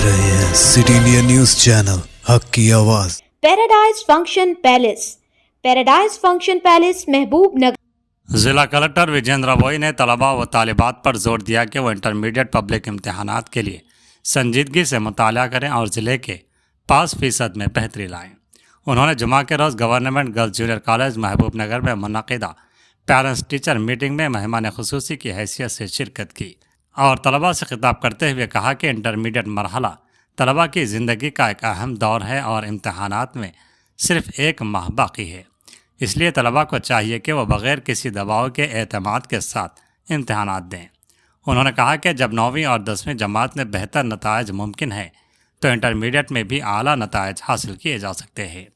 रहे हैं city India news channel हक की आवाज। पैराडाइज फंक्शन पैलेस महबूब नगर। जिला कलेक्टर विजेंद्र वोई ने तलबा व तालिबात पर जोर दिया कि वो इंटरमीडिएट पब्लिक इम्तहानात के लिए संजीदगी से मुताला करें और ज़िले के 5% में बेहतरी लाएं। उन्होंने जुमा के रोज़ गवर्नमेंट गर्ल्स जूनियर कॉलेज महबूब नगर में मुनक़िदा पेरेंट्स टीचर मीटिंग में मेहमान खुसूसी की हैसियत से शिरकत की और तलबा से खिताब करते हुए कहा कि इंटरमीडिएट मरहला तलबा की ज़िंदगी का एक अहम दौर है और इम्तहानात में सिर्फ 1 माह बाकी है। इसलिए तलबा को चाहिए कि वह बग़ैर किसी दबाव के एतमाद के साथ इम्तहानात दें। उन्होंने कहा कि जब 9वीं और 10वीं जमात में बेहतर नताइज मुमकिन है तो इंटरमीडिएट में भी आला नताइज हासिल किए जा सकते हैं।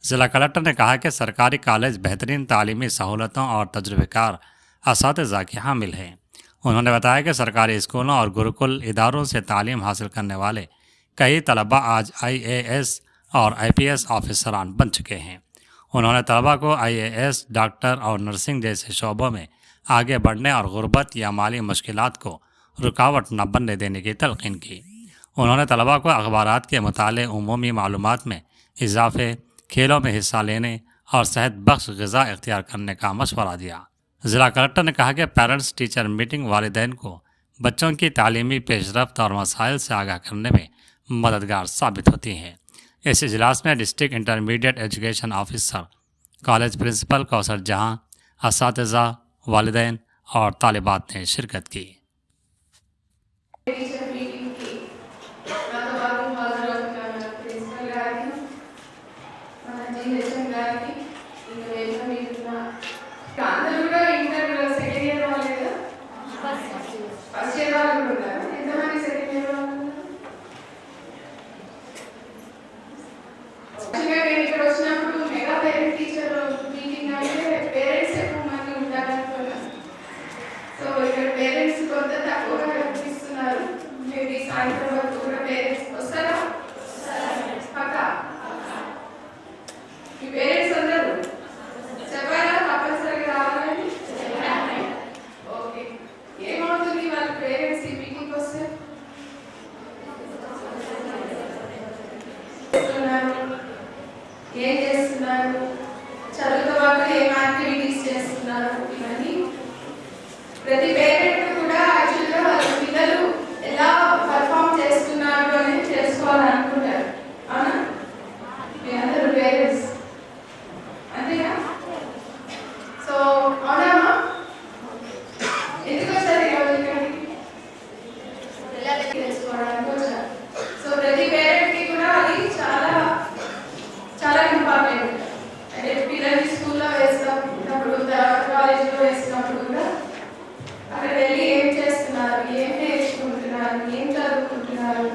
ज़िला कलेक्टर ने कहा कि सरकारी कॉलेज बेहतरीन तालीमी सहूलतों और तजुर्बेकार असातिज़ा के हामिल हैं। उन्होंने बताया कि सरकारी स्कूलों और गुरुकुल इदारों से तालीम हासिल करने वाले कई तलबा आज IAS और IPS ऑफिसरान बन चुके हैं। उन्होंने तलबा को IAS, डॉक्टर और नर्सिंग जैसे शोबों में आगे बढ़ने और गुर्बत या माली मुश्किलात को रुकावट न बनने देने की तलकीन की। उन्होंने तलबा को अखबारात के मुताले, उमूमी मालूमात में इजाफे, खेलों में हिस्सा लेने और सेहत बख्श ग़िज़ा इख्तियार करने का मशवरा दिया। ज़िला कलेक्टर ने कहा कि पेरेंट्स टीचर मीटिंग वालिदैन को बच्चों की तालीमी पेशरफ्त और मसाइल से आगाह करने में मददगार साबित होती हैं। इस इजलास में district intermediate education officer, college principal Kausar Jahan, असातिज़ा, वालिदैन और तालिबात ने शिरकत की। ఏం చేస్తున్నారు, చదువుతో పాటు ఏం యాక్టివిటీస్ చేస్తున్నారు, ఇవన్నీ ప్రతి పేరెంట్ కూడా యాక్చువల్గా వాళ్ళ పిల్లలు ఎలా పర్ఫామ్ చేస్తున్నారు అనేది తెలుసుకోవాలనుకుంటారు. అవునా? మీ అందరూ పేరెంట్స్ అంతేనా? సో అవునమ్మా, ఎందుకు వచ్చారు ఈరోజు ఇక్కడికి? పిల్లలకి తెలుసుకోవడానికి వచ్చారు. సో ప్రతి పేరెంట్కి కూడా అది చాలా చాలా ఇంపార్టెంట్. అంటే పిల్లల్ని స్కూల్లో వేసినప్పుడు, తర్వాత కాలేజీలో వేసినప్పుడు కూడా అక్కడ వెళ్ళి ఏం చేస్తున్నారు, ఏం నేర్చుకుంటున్నారు, ఏం చదువుకుంటున్నారు,